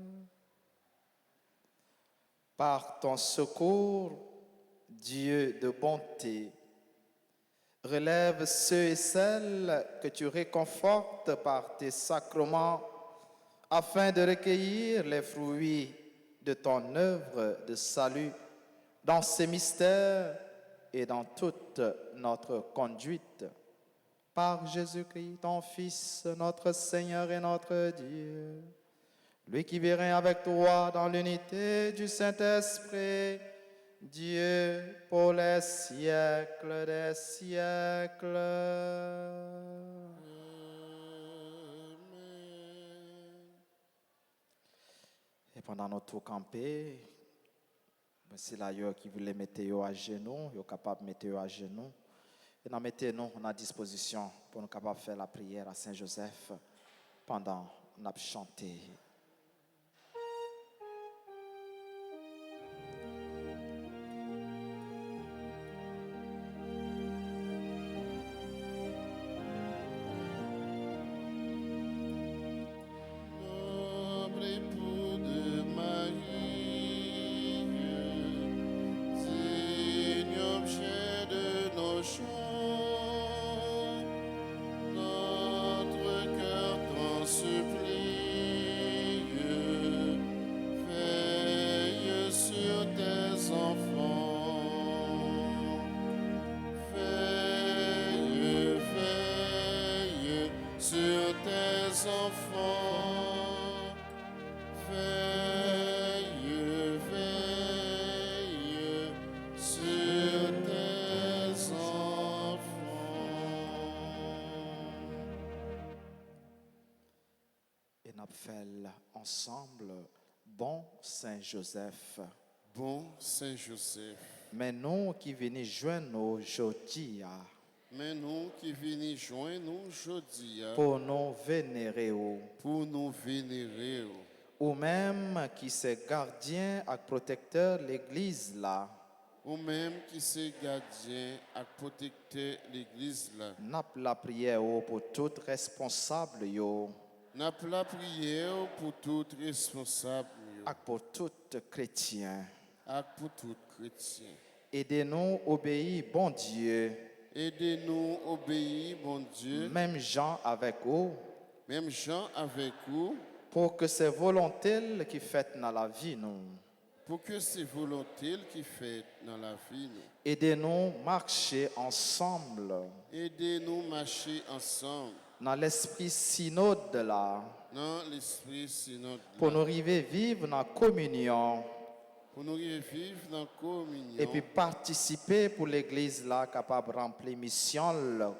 Par ton secours, Dieu de bonté, relève ceux et celles que tu réconfortes par tes sacrements, afin de recueillir les fruits de ton œuvre de salut dans ces mystères et dans toute notre conduite. Par Jésus-Christ, ton Fils, notre Seigneur et notre Dieu, lui qui vit règne avec toi dans l'unité du Saint-Esprit, Dieu pour les siècles des siècles. Et pendant notre tour campé, c'est l'ailleurs qui voulait mettre à genoux, il est capable de mettre à genoux. Et nous mettons à disposition pour nous capables de faire la prière à Saint-Joseph pendant que nous chanté. Noble époux de Marie, digne objet de nos chants, notre cœur t'en supplie, veille sur tes enfants, veille sur tes enfants, veille sur tes enfants. Et nous faisons ensemble, bon Saint-Joseph. Bon Saint-Joseph, Mais nous qui venons joindre aujourd'hui mais nous qui venons joindre nous aujourd'hui pour nous vénérer, pour nous vénérer, ou même qui c'est gardien et protecteur de l'Église là, ou même qui c'est gardien à protecter l'église là. nous la prière pour tout responsable yo, N'a pas la prière pour tout responsable et pour tout chrétien. et pour tout chrétien. Aidez-nous obéir, bon Dieu, Aidez-nous obéir, bon Dieu, même gens avec vous, même gens avec vous, pour que ces volontés qui fait dans la vie nous. pour que c'est volonté qui fait dans la vie. Nous. Aidez-nous marcher ensemble Aidez-nous marcher ensemble dans l'esprit synode là, dans l'esprit synode pour nous arriver vivre dans la communion pour nous vivre dans la communion et puis participer pour l'église là capable de remplir mission là,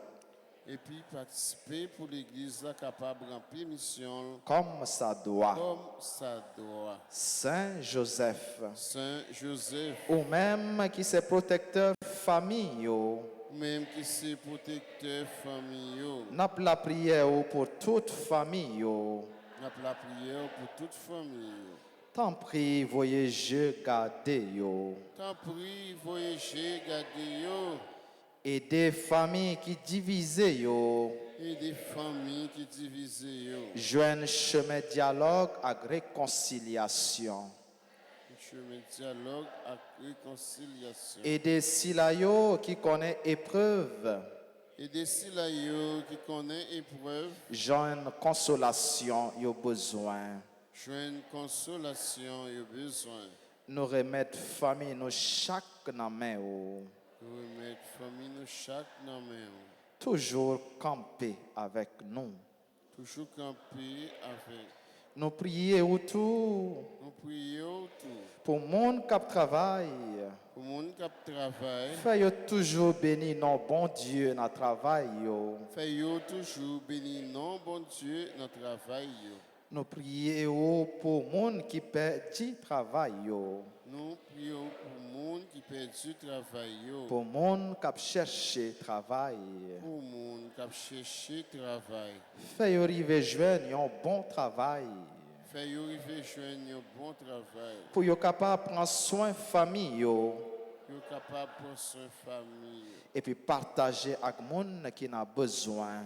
et puis participer pour l'église là capable de remplir mission comme ça doit. comme ça doit. Saint Joseph, Saint Joseph, ou même qui c'est protecteur famille yo, même qui c'est protecteur famille, n'a pas la prière pour toute famille yo. n'a pas la prière pour toute famille. Tant prie, voyez je garder yo. Tant prie, voyager, gardez yo, Et des familles qui divisées yo, et des familles qui divisent yo. joignent chemin dialogue avec réconciliation. Chemin dialogue et réconciliation. Et des silayo qui connaissent épreuve, Et des silayo qui connaissent épreuve, joignent consolation yo besoin. joignent consolation et besoin. Nous remettre famille nous chaque dans main yo. Remettre famille nous chaque dans main. Toujours camper avec nous. Toujours camper avec. Nous prier autour Nous prions tout. pour le monde qui travaille. Pour le monde qui travaille, Fais toujours béni non bon Dieu dans le travail yo. fais toujours béni non bon Dieu dans le travail. Nous prions pour monde qui perdit travail yo, Nous prions pour le monde qui perd du travail, pour monde qui cherché travail. pour le monde qui a cherché travail. Fait arriver jeune un bon travail Fait arriver jeune un bon travail. pour yo capable prendre soin famille yo Yo capable de prendre soin de famille et puis partager avec monde qui n'a besoin.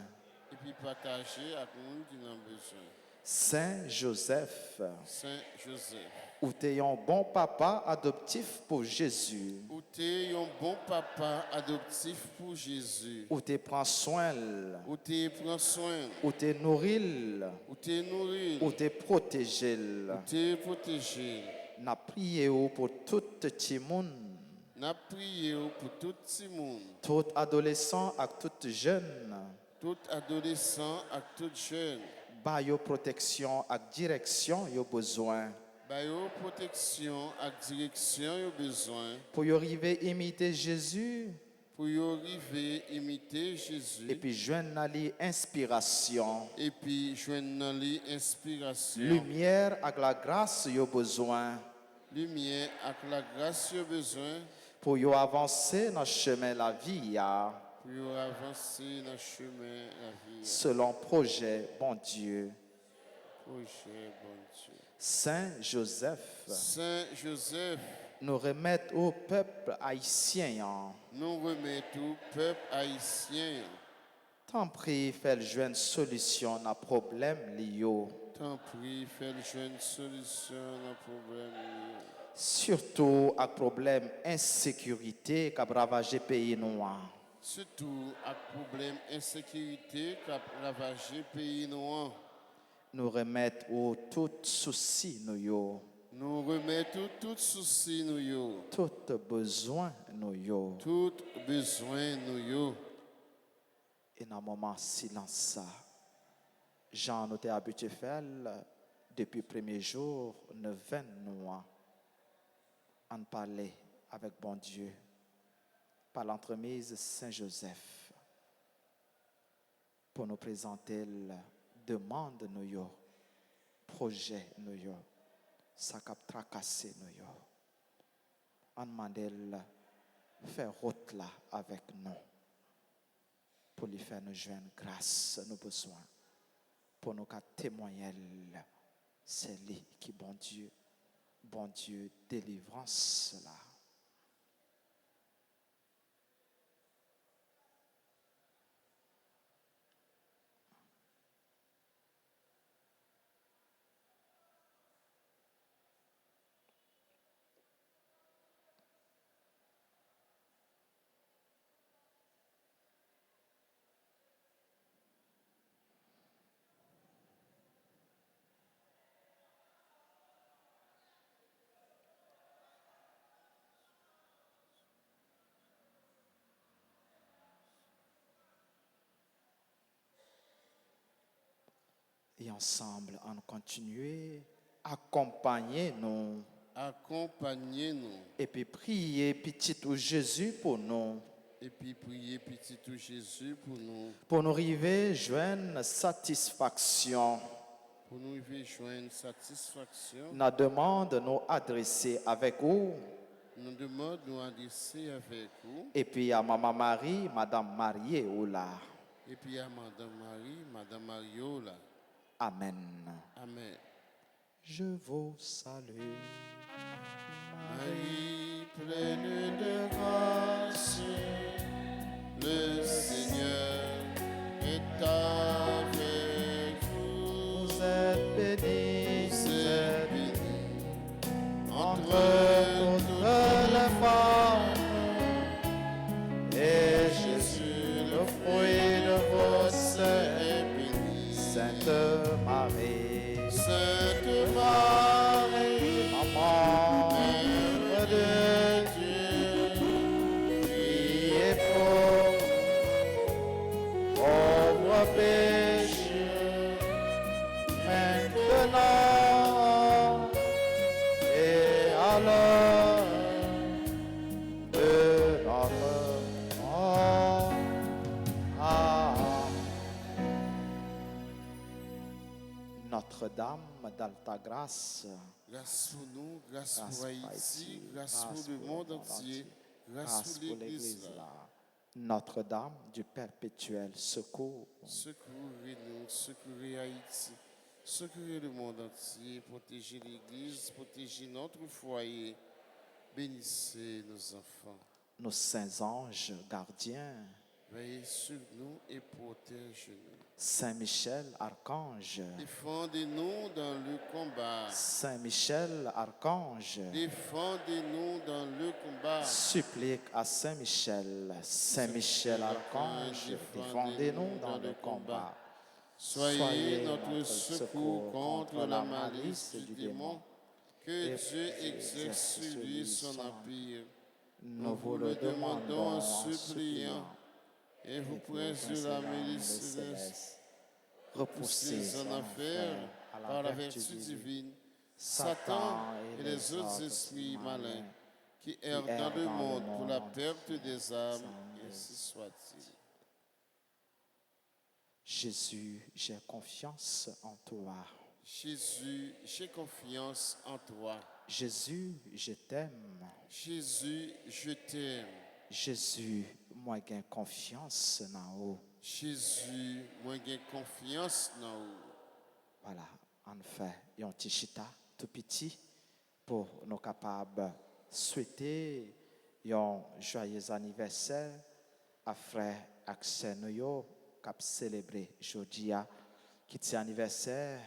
et puis partager avec le monde qui en a besoin. Saint Joseph, Saint Joseph, ou t'es un bon papa adoptif pour Jésus, où t'es un bon papa adoptif pour Jésus, ou t'es prend soin, où t'es prend soin, ou t'es nourri, où t'es nourri, ou t'es protégé. où t'es protégé. N'a prié pour tout petit monde, N'a prié pour tout le monde, tout adolescent et tout jeune, tout adolescent et tout jeune. ba yo protection et direction yo besoin Ba yo protection et direction yo besoin pour y arriver imiter Jésus pour y arriver imiter Jésus et puis joindre ali inspiration, et puis joindre l'inspiration, lumière avec la grâce yo besoin lumière avec la grâce yo besoin pour y avancer dans le chemin la vie ya, pour y avancer dans le chemin la vie. selon projet bon Dieu. Projet bon Dieu. Saint Joseph, Saint Joseph, nous remettre au peuple haïtien. nous remettons au peuple haïtien. Tant prie, fais jouer une solution à problème lié. Tant pis, fais le jeune solution au problème. Surtout à problème insécurité qui a ravagé le pays noir. Surtout à problème insécurité qui a ravagé le pays noir. Nous remettre au tout souci nous yo, Nous remettons tout souci nous yo, tout besoin nous yo. tout besoin nous yo. Et dans un moment silence ça, Jean nous était habitué à faire depuis le premier jour, 9 mois, en parler avec bon Dieu, par l'entremise Saint Joseph, pour nous présenter la demande nous yo, projet nous yo, ça cap tracasser nous yo. On demande faire route là avec nous, pour lui faire nous joindre grâce, nos besoins, pour nous témoigner, c'est lui qui bon Dieu, délivrance là. Et ensemble, on continue, accompagner nous. Accompagnez-nous Et puis prier petit ou Jésus pour nous. et puis priez petit tout Jésus Pour nous arriver, joindre satisfaction. pour nous joindre satisfaction. Nous demande nous adresser avec vous. Nous demandons nous adresser avec vous Et puis à Maman Marie, Madame Marie ou là. et puis à Madame Marie, Madame Mariola. Amen. Amen. Je vous salue. Marie, pleine de grâce, le Seigneur est avec vous. Vous êtes bénie, Vous êtes bénie entre entre toutes les femmes. Et Jésus, Jésus, le le fruit de vos seins, est béni. Sainte Marie, Sainte Marie, Maman Mère de Dieu, priez pour pauvres pécheurs, maintenant et à l'heure de notre mort. Amen. Notre-Dame d'Alta-Grâce, Grâce pour nous, grâce grâce pour pour Haïti, Haïti, grâce grâce pour le pour monde entier, grâce grâce pour pour l'Église. l'Église là. Notre-Dame du perpétuel secours, Secourez-nous, secourez Haïti, secourez le monde entier, protégez l'Église, protégez notre foyer, bénissez nos enfants. nos saints anges gardiens, Veillez sur nous et protégez-nous. Saint Michel, archange, Défendez-nous dans le combat. Saint Michel, archange, Défendez-nous dans le combat. supplique à Saint Michel, Saint Michel, archange, défendez-nous dans le combat. Soyez notre secours contre la malice du démon. Que Dieu exerce sur lui son empire. Nous vous le demandons en suppliant. Et vous prince de la milice céleste, repoussez en enfer par la vertu divine, Satan et les autres esprits malins qui errent dans le monde pour la perte des âmes, ainsi soit-il. Jésus, j'ai confiance en toi. Jésus, j'ai confiance en toi. Jésus, je t'aime. Jésus, je t'aime. Jésus, moi j'ai confiance en vous. Jésus, moi j'ai confiance en vous. Voilà, en fait, un petit chita tout petit pour nous capables souhaiter un joyeux anniversaire à frère Axel Noyo qui a célébré aujourd'hui qui est anniversaire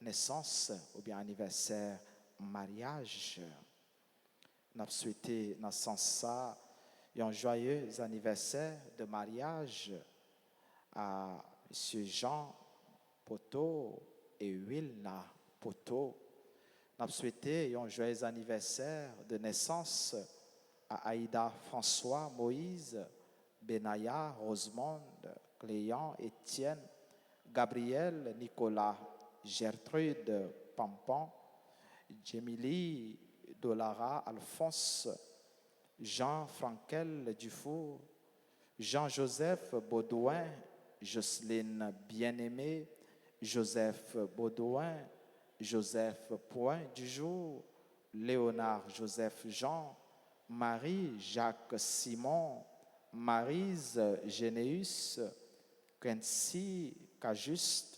naissance ou bien anniversaire mariage. Nous avons souhaité dans ce sens un joyeux anniversaire de mariage à M. Jean Poteau et Wilna Poteau. Nous avons souhaité un joyeux anniversaire de naissance à Aïda François, Moïse, Benaya, Rosemonde, Cléant, Étienne, Gabriel, Nicolas, Gertrude, Pampan, Jemily, Dolara, Alphonse, Jean Frankel Dufour, Jean-Joseph Baudouin, Jocelyne Bien-Aimée, Joseph Baudouin, Joseph Point du jour, Léonard Joseph Jean, Marie-Jacques Simon, Marise Généus, Quincy Cajuste,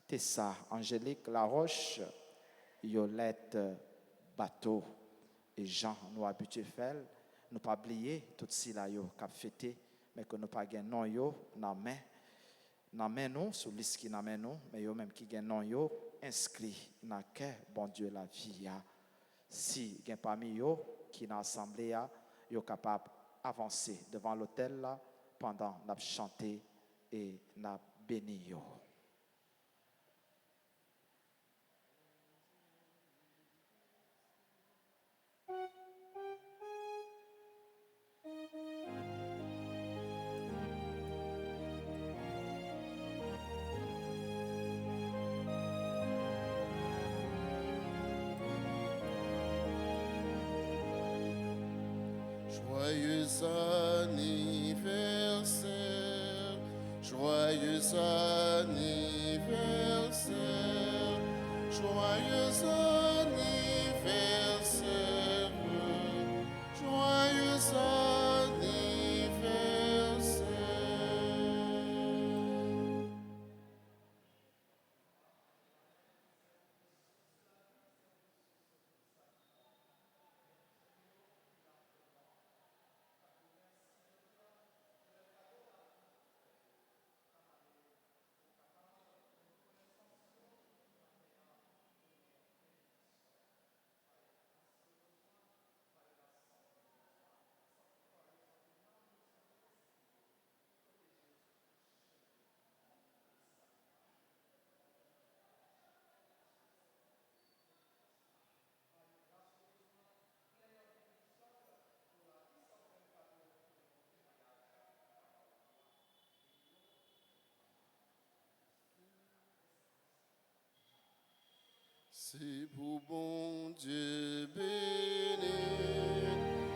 Tessa Angélique Laroche, Yolette Bateau et Jean nous habitués faire, nous pas oublier tout si là yo cap fêté mais que nous pas gain non yo dans main nous sur liste qui dans main nous mais yo même qui gain non yo inscrit dans cœur bon Dieu la vie a si gain parmi yo qui dans assemblée a yo capable avancer devant l'autel là pendant n'a chanter et n'a béni yo. Joyeux anniversaire, joyeux anniversaire, joyeux anniversaire, joyeux anniversaire. C'est pour bon Dieu béni,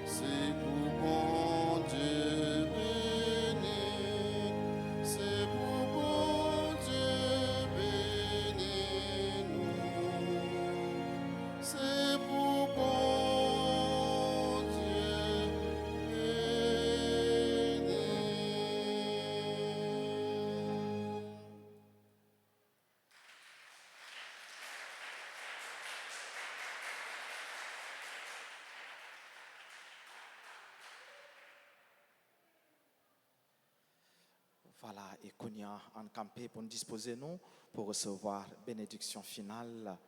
c'est pour bon Dieu béni, c'est pour bon Dieu béni, Voilà, et Kounia en campé pour nous disposer nous pour recevoir bénédiction finale.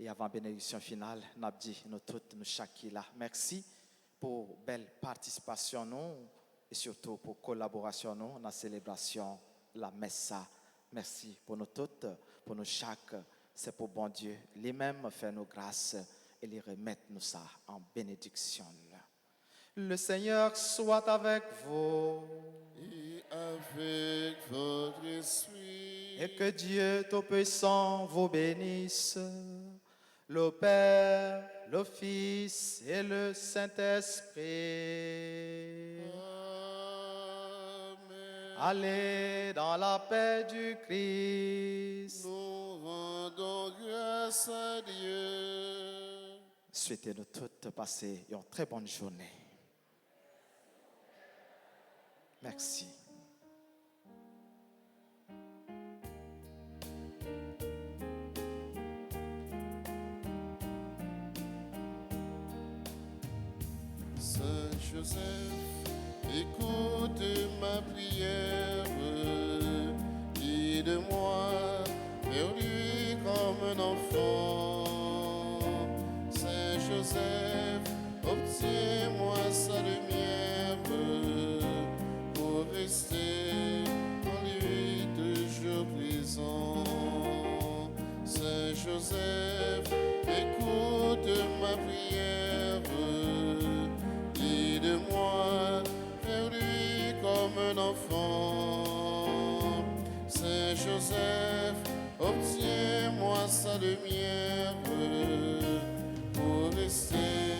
Et avant bénédiction finale, nous dit nous toutes, nous chacun là. Merci pour belle participation nous et surtout pour collaboration nous dans la célébration la messe. Merci pour nous toutes, pour nous chaque. C'est pour bon Dieu, lui-même fait nos grâces et les remettre nous ça en bénédiction. Le Seigneur soit avec vous. Et avec votre esprit. Et que Dieu Tout-Puissant vous bénisse, le Père, le Fils et le Saint-Esprit. Amen. Allez dans la paix du Christ. Nous rendons grâce à Dieu. Souhaitez-nous toutes passer une très bonne journée. Merci. Saint Joseph, écoute ma prière, guide-moi vers lui comme un enfant. Saint Joseph, obtiens-moi sa lumière pour rester en lui toujours présent. Saint Joseph, écoute ma prière, guide-moi vers lui comme un enfant. Saint Joseph, obtiens-moi sa lumière pour rester